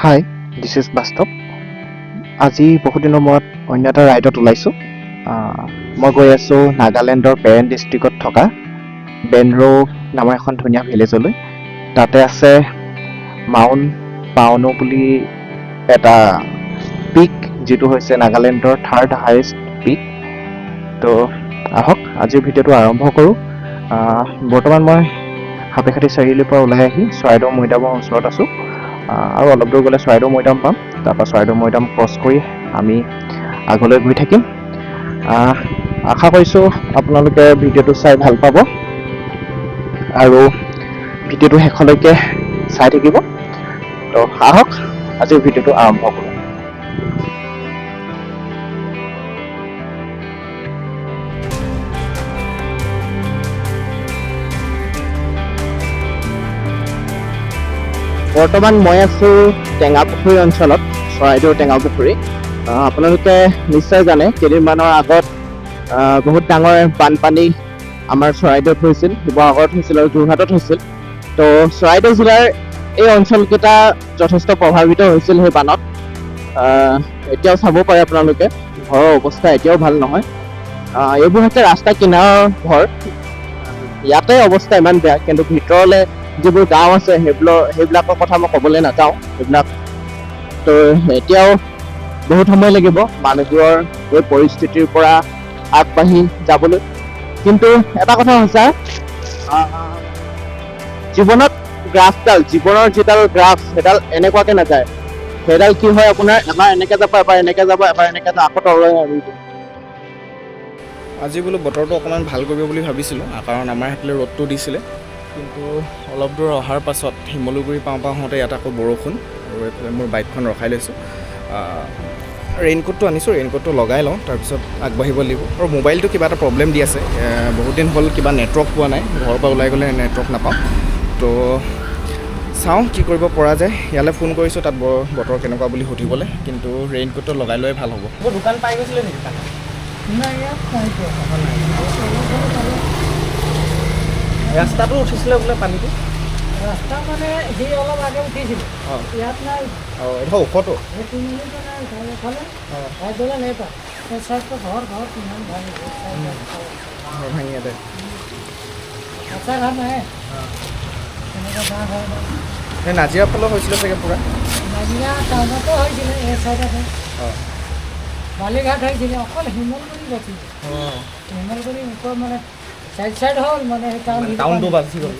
High, this is বাস্তৱ। আজি বহুদিনৰ মূৰত অন্য এটা ৰাইডত ওলাইছোঁ। মই গৈ আছোঁ নাগালেণ্ডৰ পেৰেন ডিষ্ট্ৰিক্টত থকা বেনৰো নামৰ এখন ধুনীয়া ভিলেজলৈ। তাতে আছে মাউণ্ট পাওনো বুলি এটা পিক, যিটো হৈছে নাগালেণ্ডৰ থাৰ্ড হাইয়েষ্ট পিক। তো আহক আজিৰ ভিডিঅ'টো আৰম্ভ কৰোঁ। বৰ্তমান মই সাপেখাতি চাৰিআলিৰ পৰা ওলাই আহি চৰাইদেউ মৈদামৰ ওচৰত আছোঁ। আৰু অলপ দূৰ গ'লে চৰাইদেউ মৈদাম পাম। তাৰপৰা চৰাইদেউ মৈদাম ক্ৰছ কৰি আমি আগলৈ গৈ থাকিম। আশা কৰিছোঁ আপোনালোকে ভিডিঅ'টো চাই ভাল পাব আৰু ভিডিঅ'টো শেষলৈকে চাই থাকিব। তো আহক আজিৰ ভিডিঅ'টো আৰম্ভ কৰোঁ। বৰ্তমান মই আছোঁ টেঙাপুখুৰী অঞ্চলত, চৰাইদেউৰ টেঙাপুখুৰী। আপোনালোকে নিশ্চয় জানে কেইদিনমানৰ আগত বহুত ডাঙৰ বানপানী আমাৰ চৰাইদেউত হৈছিল, শিৱসাগৰত হৈছিল আৰু যোৰহাটত হৈছিল। তো চৰাইদেউ জিলাৰ এই অঞ্চলকেইটা যথেষ্ট প্ৰভাৱিত হৈছিল সেই বানত। এতিয়াও চাব পাৰে আপোনালোকে, ঘৰৰ অৱস্থা এতিয়াও ভাল নহয়। এইবোৰ হৈছে ৰাস্তা কিনাৰৰ ঘৰ। ইয়াতে অৱস্থা ইমান বেয়া, কিন্তু ভিতৰলৈ যিবোৰ গাঁও আছে সেইবিলাকৰ কথা মই ক'বলৈ নাযাওঁ। সেইবিলাক তো এতিয়াও বহুত সময় লাগিব মানুহবোৰৰ এই পৰিস্থিতিৰ পৰা আগবাঢ়ি যাবলৈ। কিন্তু এটা কথা সঁচা, জীৱনত জীৱনৰ যিডাল গ্ৰাফ সেইডাল এনেকুৱাকে নাযায়। সেইডাল কি হয়, আপোনাৰ এবাৰ এনেকে যাব, এবাৰ এনেকে যাব, এবাৰ এনেকে যাব, আকৌ তললৈ নামিব। আজি বোলো বতৰটো অকণমান ভাল কৰিব বুলি ভাবিছিলোঁ, কাৰণ আমাৰ সেইফালে ৰ'দটো দিছিলে। কিন্তু অলপ দূৰ অহাৰ পাছত শিমলুগুৰি পাওঁ হওঁতে ইয়াত আকৌ বৰষুণ, আৰু এইফালে মোৰ বাইকখন ৰখাই লৈছোঁ। ৰেইনকোটটো আনিছোঁ, ৰেইনকোটটো লগাই লওঁ, তাৰপিছত আগবাঢ়িব লাগিব। আৰু মোবাইলটো কিবা এটা প্ৰব্লেম দি আছে, বহুত দিন হ'ল কিবা নেটৱৰ্ক পোৱা নাই। ঘৰৰ পৰা ওলাই গ'লে নেটৱৰ্ক নাপাওঁ। তো চাওঁ কি কৰিব পৰা যায়। ইয়ালৈ ফোন কৰিছোঁ তাত বতৰ কেনেকুৱা বুলি সুধিবলৈ, কিন্তু ৰেইনকোটটো লগাই লোৱাই ভাল হ'ব। দোকান পাই গৈছিলে নেকি? ৰাস্তাটো উঠিছিলে বোলে পানীটো? ৰাস্তা মানে সি অলপ আগে উঠিছিলে, ইয়াত নাই। এইটো ওখটো? সেইটো ঘৰ কিমান ভাঙি আছে। আচ্ছা ঘৰ নাই তেনেকুৱা ডাঙৰ ঘৰ নাই। এই নাজিৰা ফালেও হৈছিলে চাগে পূৰা? নাজিৰা টাউনতো হৈছিলে, এই চাইডতে বালিঘাট হৈছিলে, অকল শিমলগুৰি বাচিলে। শিমলগুৰি ওপৰ মানে চাইড হ'ল, মানে টাউনটো বাচি গ'ল।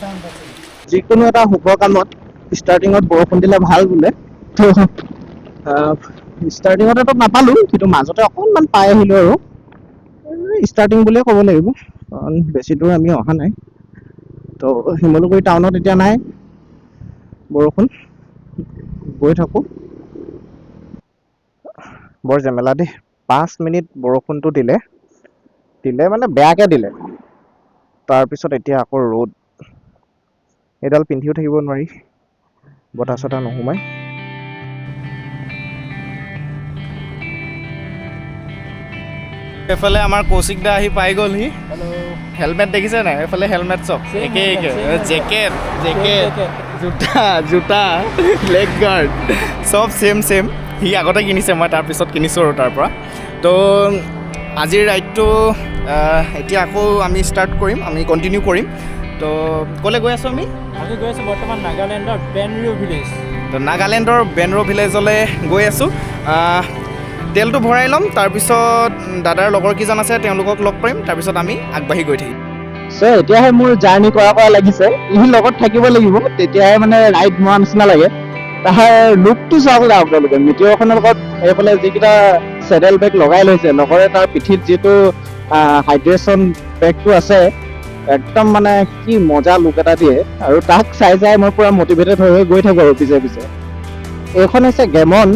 যিকোনো এটা শুভ কামত ষ্টাৰ্টিঙত বৰষুণ দিলে ভাল বোলে। তো ষ্টাৰ্টিঙতেতো নাপালোঁ, কিন্তু মাজতে অকণমান পাই আহিলোঁ। আৰু ষ্টাৰ্টিং বুলিয়ে ক'ব লাগিব, কাৰণ বেছি দূৰ আমি অহা নাই। তো শিমলুগুৰি টাউনত এতিয়া নাই বৰষুণ, গৈ থাকোঁ। বৰ জেমেলা দেই, 5 মিনিট বৰষুণটো দিলে মানে বেয়াকৈ দিলে। তাৰপিছত এতিয়া আকৌ ৰ'দ। এইডাল পিন্ধিও থাকিব নোৱাৰি, বতাহ চতাহ নোসোমাই। এইফালে আমাৰ কৌশিক দা আহি পাই গ'লহি। হেলমেট দেখিছে নাই? এইফালে হেলমেট চব একে জেকেট জোতা লেগ গাৰ্ড চব ছেম। সি আগতে কিনিছে, মই তাৰপিছত কিনিছোঁ আৰু তাৰ পৰা। তো আজিৰ ৰাইডটো এতিয়া আকৌ আমি ষ্টাৰ্ট কৰিম, আমি কণ্টিনিউ কৰিম। তো ক'লৈ গৈ আছোঁ আমি গৈ আছোঁ বৰ্তমান নাগালেণ্ডৰ বেনৰো ভিলেজ। তো নাগালেণ্ডৰ বেনৰো ভিলেজলৈ গৈ আছোঁ। তেলটো ভৰাই ল'ম, তাৰপিছত দাদাৰ লগৰ কেইজন আছে তেওঁলোকক লগ কৰিম, তাৰপিছত আমি আগবাঢ়ি গৈ থাকিম। এতিয়াহে মোৰ জাৰ্ণি কৰা লাগিছে। ই লগত থাকিব লাগিব, তেতিয়াহে মানে ৰাইড মৰা নিচিনা লাগে। তাৰ লুকটো চাওক না আপোনালোকে, মিটিঅৰখনৰ লগত এইফালে যিকেইটা চেডেল বেগ লগাই লৈছে, লগৰে তাৰ পিঠিত যিটো হাইড্ৰেশ্যন বেগটো আছে, একদম মানে কি মজা লুক এটা দিয়ে। আৰু তাক চাই মই পুৰা মটিভেটেড হৈ গৈ থাকোঁ আৰু পিছে। এইখন হৈছে গেমন,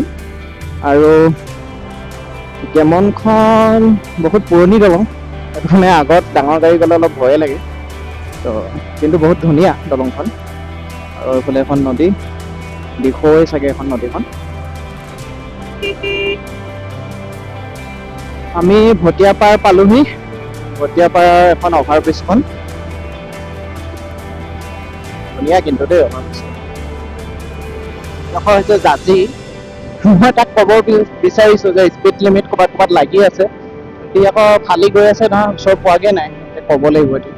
আৰু গেমনখন বহুত পুৰণি দলং। সেইটো মানে আগত ডাঙৰ গাড়ী গ'লে অলপ ভয়ে লাগে। তো কিন্তু বহুত ধুনীয়া দলংখন। আৰু এইফালে এখন নদী, দিখৌৱে চাগে এখন নদীখন। আমি ভটিয়াপাৰ পালোহি। ভটিয়াপাৰৰ এখন অভাৰব্ৰিজখন ধুনীয়া কিন্তু দেই। এইডোখৰ হৈছে জাজি। মই তাক ক'ব বিচাৰিছোঁ যে স্পীড লিমিট ক'ৰবাত ক'ৰবাত লাগি আছে, সি আকৌ ফালি গৈ আছে নহয়, ওচৰ পোৱাগৈ নাই, ক'ব লাগিব এতিয়া।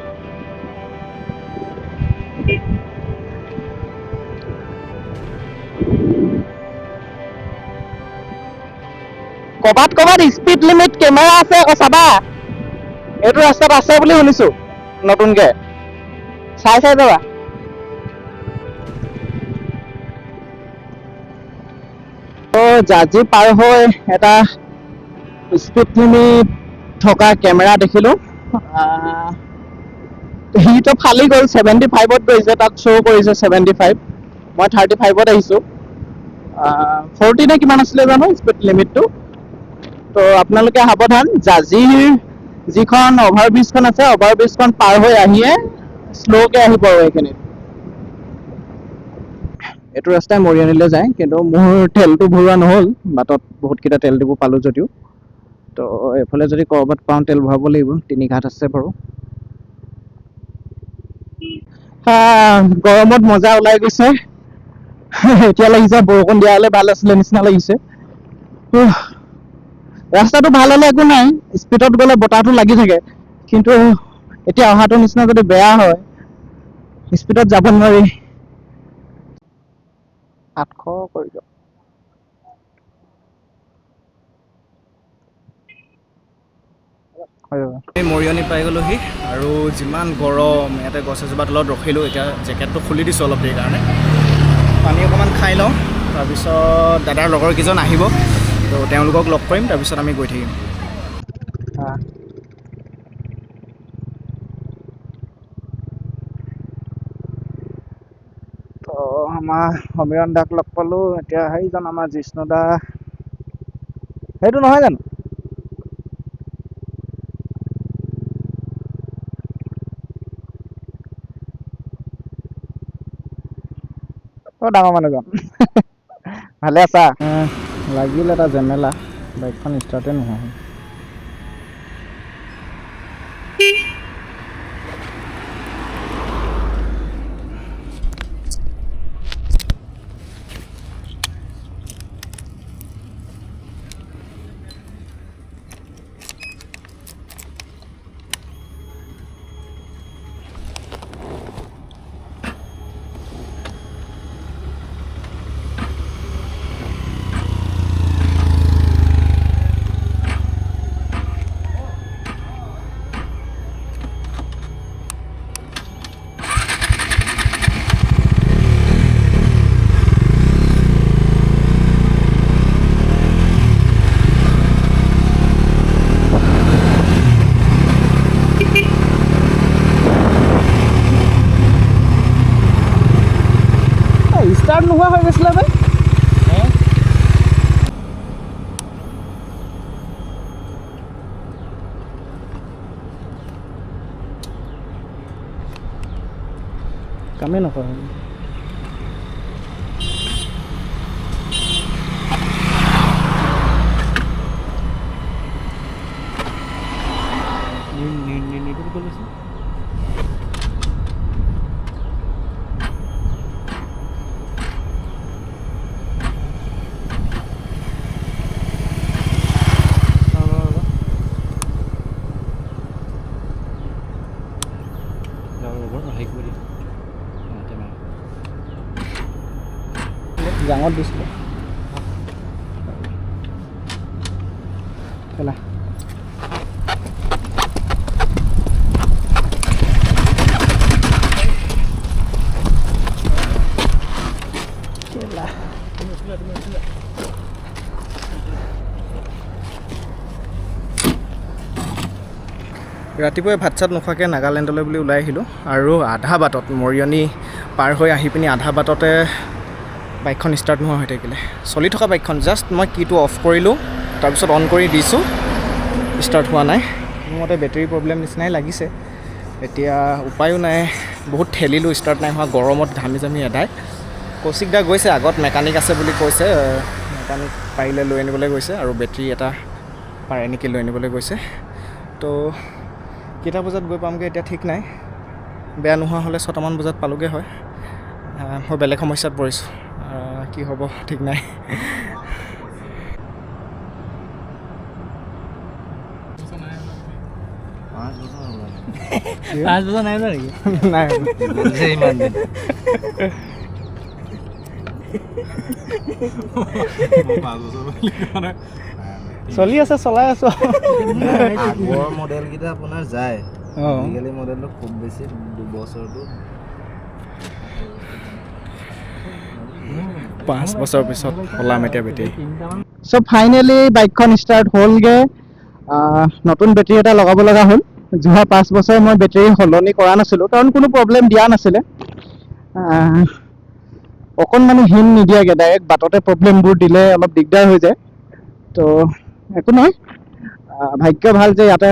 ক'ৰবাত ক'ৰবাত স্পীড লিমিট কেমেৰা আছে আকৌ চাবা, এইটো ৰাস্তাত আছে বুলি শুনিছোঁ নতুনকৈ, চাই যাবা। জাজি পাৰ হৈ এটা স্পীড লিমিট থকা কেমেৰা দেখিলোঁ। সিটো ফালি গ'ল, 75ত গৈছে, তাত শ্ব' কৰিছে 75, মই 35ত আহিছোঁ। 40 নে কিমান আছিলে জানো স্পীড লিমিটটো। তো আপোনালোকে সাৱধান, জাজিৰ যিখন অভাৰব্ৰিজখন আছে, অভাৰব্ৰিজখন পাৰ হৈ আহিয়ে শ্ল'কৈ আহিব আৰু এইখিনিত। এইটো ৰাস্তাই মৰিয়নিলৈ যায়, কিন্তু মোৰ তেলটো ভৰোৱা নহ'ল, বাটত বহুতকেইটা তেল ডিপু পালোঁ যদিও। তো এইফালে যদি ক'ৰবাত পাওঁ তেল ভৰাব লাগিব, 3 ঘাট আছে বাৰু। গৰমত মজা ওলাই গৈছে। এতিয়া লাগিছে বৰষুণ দিয়া হ'লে ভাল আছিলে নিচিনা লাগিছে। ৰাস্তাটো ভাল হ'লে একো নাই, স্পীডত গ'লে বতাহটো লাগি থাকে, কিন্তু এতিয়া অহাটো নিচিনা যদি বেয়া হয়, স্পীডত যাব নোৱাৰি। 800 কৰি দিয়ক। মৰিয়নি পাই গ'লোহি, আৰু যিমান গৰম, ইয়াতে গছ এজোপা তলত ৰখিলোঁ। এতিয়া জেকেটটো খুলি দিছোঁ অলপ দেৰিৰ কাৰণে, পানী অকণমান খাই লওঁ, তাৰপিছত দাদাৰ লগৰ কেইজন আহিব, তো তেওঁলোকক লগ কৰিম, তাৰপিছত আমি গৈ থাকিম। তো আমাৰ সমীৰণ দাক লগ পালোঁ। এতিয়া সেইজন আমাৰ জিষ্ণু দা, সেইটো নহয় জানো? ডাঙৰ মানুহজন। ভালে আছা? লাগিল এটা জেমেলা, বাইকখন ষ্টাৰ্টে নোহোৱা হ'ল। ষ্টাৰ্ট নোহোৱা হৈ গৈছিলে যে, কামেই নকৰে। জাঙত দিছিলে খেলা। ৰাতিপুৱাই ভাত চাত নোখোৱাকৈ নাগালেণ্ডলৈ বুলি ওলাই আহিলোঁ, আৰু আধা বাটত মৰিয়নি পাৰ হৈ আহি পিনি আধা বাটতে বাইকখন ষ্টাৰ্ট নোহোৱা হৈ থাকিলে। চলি থকা বাইকখন জাষ্ট মই কিটো অফ কৰিলোঁ, তাৰপিছত অন কৰি দিছোঁ, ষ্টাৰ্ট হোৱা নাই। মোৰ মতে বেটেৰী প্ৰব্লেম নিচিনাই লাগিছে। এতিয়া উপায়ো নাই, বহুত ঠেলিলোঁ, ষ্টাৰ্ট নাই হোৱা, গৰমত ঘামি জামি এদায়। কৌশিক দা গৈছে, আগত মেকানিক আছে বুলি কৈছে, মেকানিক পাৰিলে লৈ আনিবলৈ গৈছে, আৰু বেটেৰী এটা পাৰে নেকি লৈ আনিবলৈ গৈছে। তো কেইটা বজাত গৈ পামগৈ এতিয়া ঠিক নাই, বেয়া নোহোৱা হ'লে 6টামান বজাত পালোগৈ হয়। মই বেলেগ সমস্যাত পৰিছোঁ। কি হ'ব ঠিক নাই। 5 বছৰ নাই যোৱা নেকি? নাই ইমান দিন চলি আছে, চলাই আছোঁ। আগৰ মডেলকেইটা আপোনাৰ যায়, আজিকালি মডেলটো খুব বেছি 2 বছৰটো 5 বছৰ পিছত সলাম এতিয়া বেটেৰী। চ' ফাইনেলি বাইকখন ষ্টাৰ্ট হ'লগৈ। নতুন বেটেৰী এটা লগাব লগা হ'ল। যোৱা 5 বছৰ মই বেটেৰী সলনি কৰা নাছিলোঁ, কাৰণ কোনো প্ৰব্লেম দিয়া নাছিলে। অকণমানো হিন নিদিয়াকৈ ডাইৰেক্ট বাটতে প্ৰব্লেমবোৰ দিলে অলপ দিগদাৰ হৈ যায়। তো একো নহয়, ভাগ্য ভাল যে ইয়াতে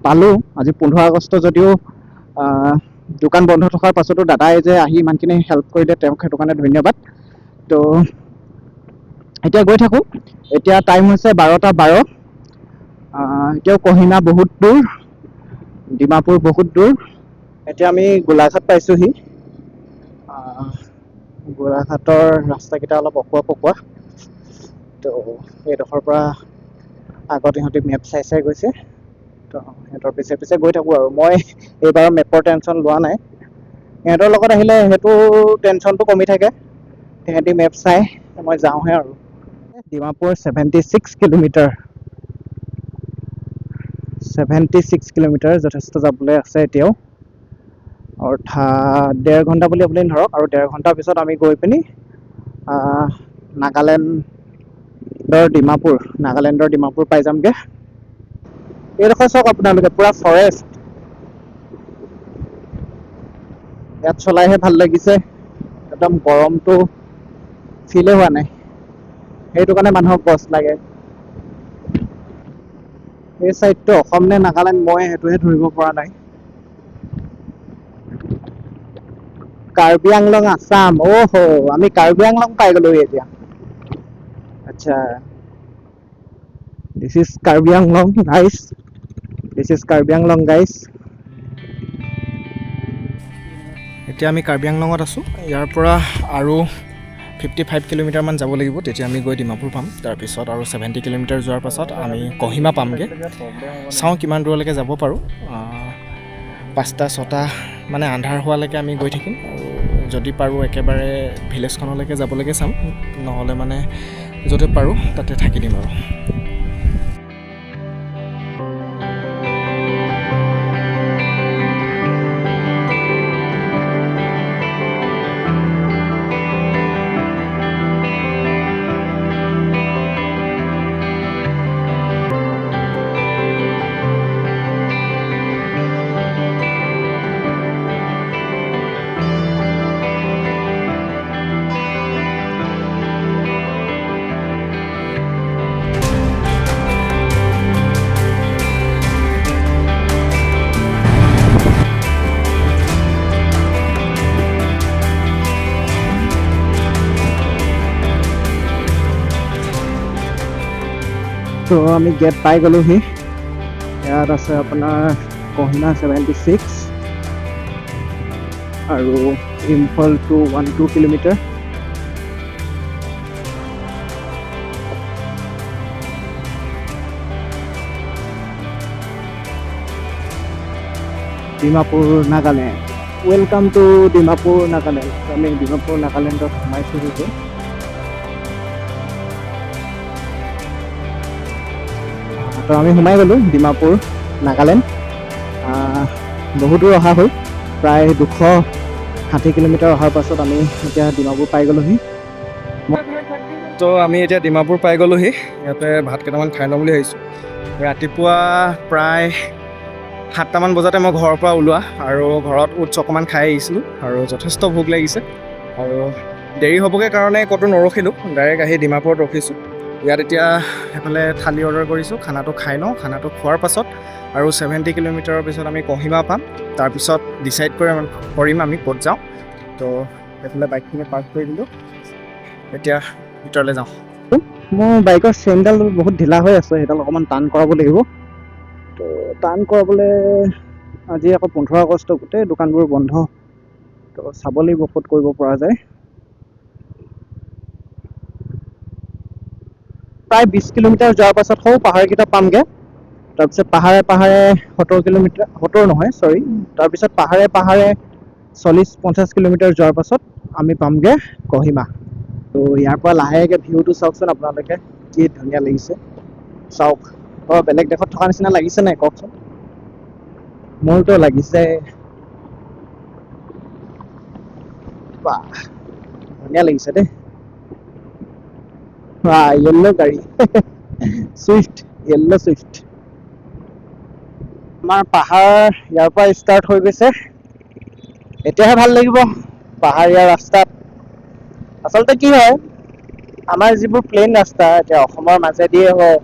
পালোঁ। আজি 15 আগষ্ট যদিও দোকান বন্ধ থকাৰ পাছতো দাদাই যে আহি ইমানখিনি হেল্প কৰিলে, তেওঁক সেইটো কাৰণে ধন্যবাদ। তো এতিয়া গৈ থাকোঁ। এতিয়া টাইম হৈছে 12:12। এতিয়াও কহিমা বহুত দূৰ, ডিমাপুৰ বহুত দূৰ। এতিয়া আমি গোলাঘাট পাইছোঁহি। গোলাঘাটৰ ৰাস্তাকেইটা অলপ অকোৱা পকোৱা। তো এইডোখৰ পৰা আগত ইহঁতে মেপ চাই চাই গৈছে। তো সিহঁতৰ পিছে পিছে গৈ থাকোঁ আৰু। মই এইবাৰ মেপৰ টেনশ্যন লোৱা নাই। সিহঁতৰ লগত আহিলে সেইটো টেনশ্যনটো কমি থাকে। সিহঁতি মেপ চাই, মই যাওঁহে আৰু। ডিমাপুৰ 76 কিলোমিটাৰ। 76 কিলোমিটাৰ যথেষ্ট যাবলৈ আছে এতিয়াও। অৰ্থাৎ 1.5 ঘণ্টা বুলি আপুনি ধৰক, আৰু 1.5 ঘণ্টাৰ পিছত আমি গৈ পিনি নাগালেণ্ডৰ ডিমাপুৰ পাই যামগৈ। এইডোখৰ চাওক আপোনালোকে, পুৰা ফৰেষ্ট। ইয়াত চলাইহে ভাল লাগিছে, একদম গৰমটো ফিলে হোৱা নাই। সেইটো কাৰণে মানুহক গছ লাগে। এই চাইডটো অসম নে নাগালেণ্ড, মই সেইটোহে ধৰিব পৰা নাই। কাৰ্বি আংলং আছাম। আমি কাৰ্বি আংলং পাই গ'লোহি এতিয়া। আচ্ছা, this is Karbi Anglong guys. এতিয়া আমি কাৰ্বি আংলঙত আছোঁ। ইয়াৰ পৰা আৰু 55 কিলোমিটাৰমান যাব লাগিব, তেতিয়া আমি গৈ ডিমাপুৰ পাম। তাৰপিছত আৰু 70 কিলোমিটাৰ যোৱাৰ পাছত আমি কহিমা পামগৈ। চাওঁ কিমান দূৰলৈকে যাব পাৰোঁ। 5টা-6টা মানে আন্ধাৰ হোৱালৈকে আমি গৈ থাকিম, আৰু যদি পাৰোঁ একেবাৰে ভিলেজখনলৈকে যাবলৈকে চাম, নহ'লে মানে য'তে পাৰোঁ তাতে থাকি দিম আৰু। তো আমি গেট পাই গ'লোহি। ইয়াত আছে আপোনাৰ কহিমা 76 আৰু Imphal to 12 kilometre. Dimapur Nagaland. Welcome to Dimapur Nagaland. আমি ডিমাপুৰ নাগালেণ্ডত সোমাইছোঁ যে। তো আমি সোমাই গ'লোঁ ডিমাপুৰ নাগালেণ্ড। বহু দূৰ অহা হ'ল, প্ৰায় 260 কিলোমিটাৰ অহাৰ পাছত আমি এতিয়া ডিমাপুৰ পাই গ'লোহি। তো আমি এতিয়া ডিমাপুৰ পাই গ'লোহি। ইয়াতে ভাত কেইটামান খাই লওঁ বুলি ভাবিছোঁ। ৰাতিপুৱা প্ৰায় 7টামান বজাতে মই ঘৰৰ পৰা ওলোৱা, আৰু ঘৰত ওটছ অকণমান খাই আহিছিলোঁ, আৰু যথেষ্ট ভোক লাগিছে। আৰু দেৰি হ'বগৈ কাৰণে ক'তো নৰখিলোঁ, ডাইৰেক্ট আহি ডিমাপুৰত ৰখিছোঁ। ইয়াত এতিয়া সেইফালে থালি অৰ্ডাৰ কৰিছোঁ, খানাটো খাই লওঁ। খানাটো খোৱাৰ পাছত আৰু 70 কিলোমিটাৰৰ পিছত আমি কহিমা পাম। তাৰপিছত ডিচাইড কৰিম আমি ক'ত যাওঁ। তো সেইফালে বাইকখিনি পাৰ্ক কৰি দিলোঁ, এতিয়া ভিতৰলৈ যাওঁ। মোৰ বাইকৰ চেইনডাল বহুত ঢিলা হৈ আছে, সেইডাল অকণমান টান কৰাব লাগিব। তো টান কৰাবলৈ আজি আকৌ 15 আগষ্ট, গোটেই দোকানবোৰ বন্ধ। তো চাব লাগিব ক'ত কৰিব পৰা যায়। প্ৰায় 20 কিলোমিটাৰ যোৱাৰ পাছত সৌ পাহাৰকেইটা পামগৈ। তাৰপিছত পাহাৰে 70 কিলোমিটাৰ, 70 নহয় চৰি, তাৰপিছত পাহাৰে 40-50 কিলোমিটাৰ যোৱাৰ পাছত আমি পামগৈ কহিমা। তো ইয়াৰ পৰা লাহেকৈ ভিউটো চাওকচোন আপোনালোকে, কি ধুনীয়া লাগিছে চাওক। বেলেগ দেশত থকা নিচিনা লাগিছে নাই কওকচোন? মোৰতো লাগিছে। বাহ, ধুনীয়া লাগিছে দেই। য়েল্লো গাড়ী চুইফ্ট, য়েল্লো চুইফ্ট। আমাৰ পাহাৰ ইয়াৰ পৰা ষ্টাৰ্ট হৈ গৈছে। এতিয়াহে ভাল লাগিব পাহাৰীয়া ৰাস্তাত। আচলতে কি হয়, আমাৰ যিবোৰ প্লেইন ৰাস্তা, এতিয়া অসমৰ মাজেদিয়ে হওক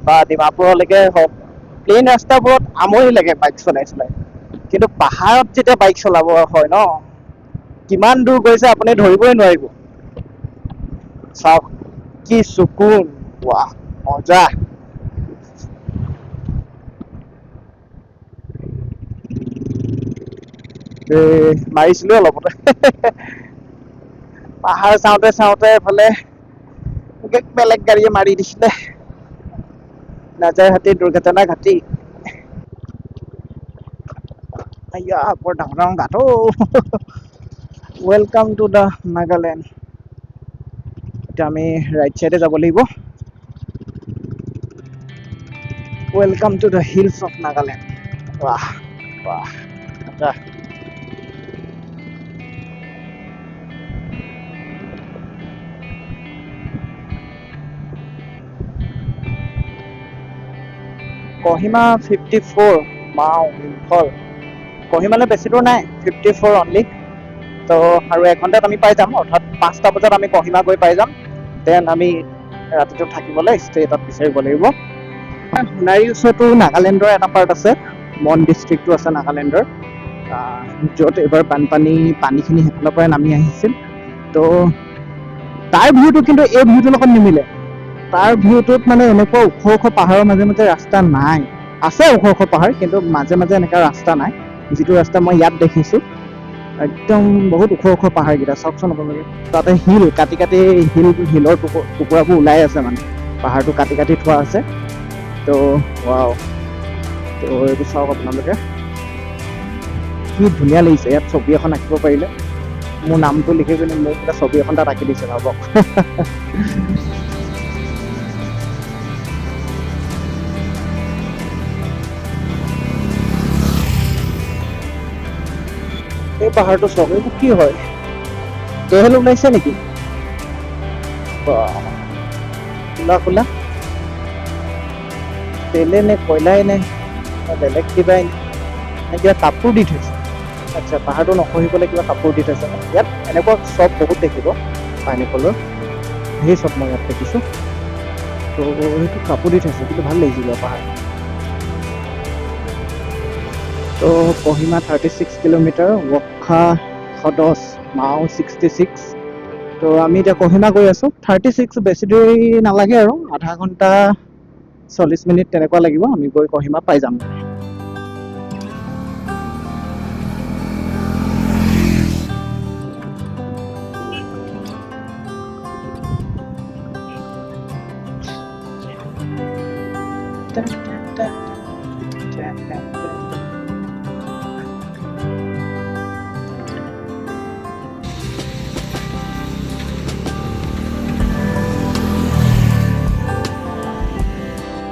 বা ডিমাপুৰলৈকে হওক, প্লেইন ৰাস্তাবোৰত আমনি লাগে বাইক চলাই চলাই। কিন্তু পাহাৰত যেতিয়া বাইক চলাব হয় ন, কিমান দূৰ গৈছে আপুনি ধৰিবই নোৱাৰিব। চাওক কি সুকুন, ৱাহ মজা। মাৰিছিলো অলপতে পাহাৰ চাওঁতে চাওঁতে এফালে বেলেগ গাড়ীয়ে মাৰি দিছিলে। নাজাৰ হাতী দুৰ্ঘটনা ঘাটি। বৰ ডাঙৰ ডাঙৰ গাঁত। Welcome to the Nagaland. এতিয়া আমি ৰাইট চাইডে যাব লাগিব। Welcome to the hills of Nagaland. ৱাহ ৱাহ মজা। কহিমা 54 মাও ইম্ফল। কহিমালৈ বেছি দূৰ নাই, 54 অনলি। তো আৰু 1 ঘণ্টাত আমি পাই যাম, অৰ্থাৎ 5টা বজাত আমি কহিমা গৈ পাই যাম। দেন আমি ৰাতিটো থাকিবলৈ ষ্টে এটাত বিচাৰিব লাগিব। সোণাৰীৰ ওচৰতো নাগালেণ্ডৰ এটা পাৰ্ট আছে, মন ডিষ্ট্ৰিক্টটো আছে নাগালেণ্ডৰ, য'ত এইবাৰ পানীখিনি সেইফালৰ পৰাই নামি আহিছিল। তো তাৰ ভিউটো কিন্তু এই ভিউটোৰ লগত নিমিলে। তাৰ ভিউটোত মানে এনেকুৱা ওখ ওখ পাহাৰৰ মাজে মাজে ৰাস্তা নাই। আছে ওখ ওখ পাহাৰ, কিন্তু মাজে মাজে এনেকুৱা ৰাস্তা নাই। যিটো ৰাস্তা মই ইয়াত দেখিছোঁ, একদম বহুত ওখ ওখ পাহাৰকেইটা চাওকচোন আপোনালোকে। তাতে শিল কাটি কাটি শিলৰ টুকুৰাবোৰ ওলাই আছে, মানে পাহাৰটো কাটি কাটি থোৱা আছে। তো ৱাও, তো এইটো চাওক আপোনালোকে, কি ধুনীয়া লাগিছে। ইয়াত ছবি এখন আঁকিব পাৰিলে, মোৰ নামটো লিখি পিনি মোক এটা ছবি এখন তাত আঁকি দিছে ভাবক। এই পাহাৰটো চাওক, এইটো কি হয়? তেল ওলাইছে নেকি? খোলা খোলা তেলে নে কয়লাই নে বেলেগ কিবাই নে কিবা কাপোৰ দি থৈছে। আচ্ছা, পাহাৰটো নখহিবলৈ কিবা কাপোৰ দি থৈছে। ইয়াত এনেকুৱা চব বহুত দেখিব, পাইনেপলৰ সেই চব মই ইয়াত দেখিছোঁ। তো সেইটো কাপোৰ দি থৈছে, কিন্তু ভাল লাগিছিল পাহাৰ। তো কহিমা 36 কিলোমিটাৰ, ৱখা 110, মাও 66। তো আমি এতিয়া কহিমা গৈ আছোঁ। 36 বেছি দেৰি নালাগে আৰু, আধা ঘণ্টা 40 মিনিট তেনেকুৱা লাগিব, আমি গৈ কহিমা পাই যাম।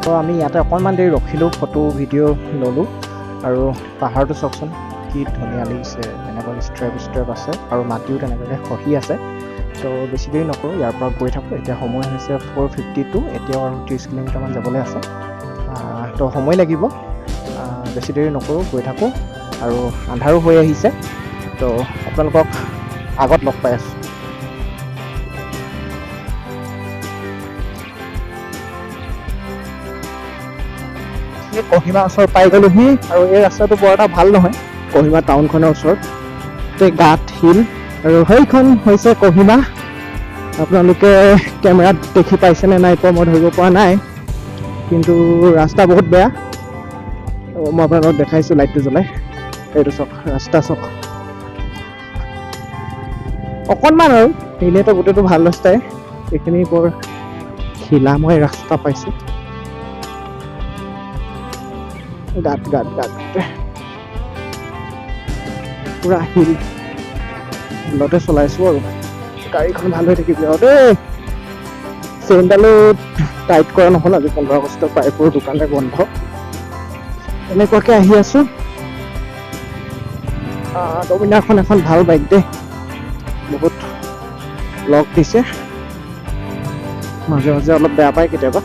তো আমি ইয়াতে অকণমান দেৰি ৰখিলোঁ, ফটো ভিডিঅ' ল'লোঁ। আৰু পাহাৰটো চাওকচোন, কি ধুনীয়া লাগিছে। এনেকুৱা ষ্ট্ৰেপ আছে আৰু মাটিও তেনেকুৱাকৈ খহি আছে। তো বেছি দেৰি নকৰোঁ, ইয়াৰ পৰা গৈ থাকোঁ। এতিয়া সময় হৈছে 4:52, এতিয়াও আৰু 30 কিলোমিটাৰমান যাবলৈ আছে। তো সময় লাগিব, বেছি দেৰি নকৰোঁ, গৈ থাকোঁ। আৰু আন্ধাৰো হৈ আহিছে, তো আপোনালোকক আগত লগ পাই আছোঁ। কহিমা ওচৰ পাই গ'লোহি, আৰু এই ৰাস্তাটো বৰ এটা ভাল নহয়। কহিমা টাউনখনৰ ওচৰত গাঁত শিল, আৰু সেইখন হৈছে কহিমা। আপোনালোকে কেমেৰাত দেখি পাইছেনে নাই পোৱা মই ধৰিব পৰা নাই, কিন্তু ৰাস্তা বহুত বেয়া। মই আপোনালোকক দেখাইছোঁ লাইটটো জ্বলাই। এইটো চাওক, ৰাস্তা চাওক অকণমান, আৰু এনেইতো গোটেইটো ভাল ৰাস্তাই। এইখিনি বৰ শিলাময় ৰাস্তা পাইছোঁ। গাত পুৰা শিলতে চলাইছোঁ আৰু গাড়ীখন ভাল হৈ থাকিব আৰু দেই। চেইনডালো টাইট কৰা নহ'ল আজি 15 আগষ্ট, প্ৰায়বোৰ দোকানে বন্ধ। এনেকুৱাকৈ আহি আছোঁ। ডমিনাৰখন এখন ভাল বাইক দেই, বহুত লগ দিছে, মাজে মাজে অলপ বেয়া পায় কেতিয়াবা।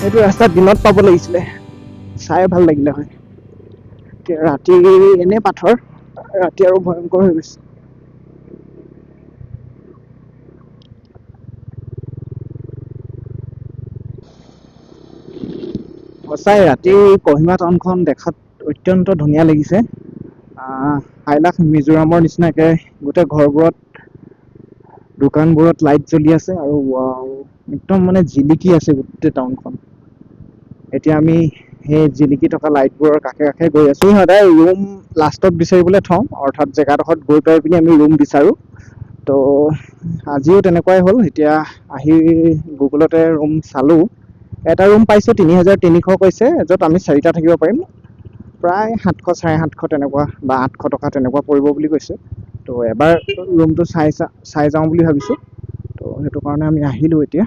এইটো ৰাস্তা দিনত পাব লাগিছিলে, চাই ভাল লাগিলে হয়। এতিয়া ৰাতি এনেই পাথৰ, ৰাতি আৰু ভয়ংকৰ হৈ গৈছে। সঁচাই ৰাতি কহিমা টাউনখন দেখাত অত্যন্ত ধুনীয়া লাগিছে। হাইলাখ মিজোৰামৰ নিচিনাকে গোটেই ঘৰবোৰত, দোকানবোৰত লাইট জ্বলি আছে আৰু একদম মানে জিলিকি আছে গোটেই টাউনখন। এতিয়া আমি সেই জিলিকি থকা লাইটবোৰৰ কাষে কাষে গৈ আছো। সদায় ৰুম লাষ্টত বিচাৰিবলৈ থওঁ, অৰ্থাৎ জেগাডোখৰত গৈ পাই পিনি আমি ৰুম বিচাৰোঁ। তো আজিও তেনেকুৱাই হ'ল। এতিয়া আহি গুগলতে ৰুম চালোঁ, এটা ৰুম পাইছোঁ 3300 কৈছে, য'ত আমি 4টা থাকিব পাৰিম। প্ৰায় 700 750 তেনেকুৱা বা 800 টকা তেনেকুৱা পৰিব বুলি কৈছে। তো এবাৰ ৰুমটো চাই যাওঁ বুলি ভাবিছোঁ। তো সেইটো কাৰণে আমি আহিলোঁ এতিয়া,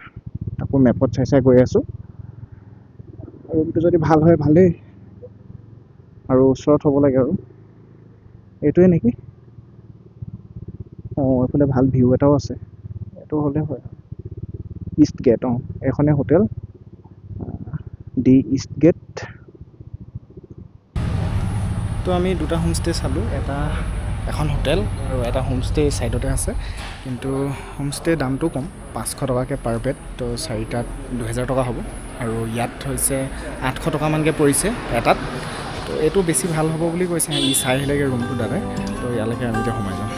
তাকো মেপত চাই গৈ আছোঁ। ৰুমটো যদি ভাল হয় ভালেই, আৰু ওচৰত হ'ব লাগে আৰু এইটোৱে নেকি। এইফালে ভাল ভিউ এটাও আছে, এইটো হ'লে হয়। ইষ্ট গেট, এইখনে হোটেল, দি ইষ্ট গেট। তো আমি দুটা হোমষ্টে চালোঁ, এখন হোটেল আৰু এটা হোমষ্টে ছাইডতে আছে। কিন্তু হোমষ্টে দামটো কম, 500 টকাকৈ পাৰ বেড। তো 4টাত 2000 টকা হ'ব, আৰু ইয়াত হৈছে 800 টকামানকৈ পৰিছে এটাত। তো এইটো বেছি ভাল হ'ব বুলি কৈছে, ই চাই আহিলেগৈ ৰুমটো দাদাই। তো ইয়ালৈকে আমি এতিয়া সোমাই যাম।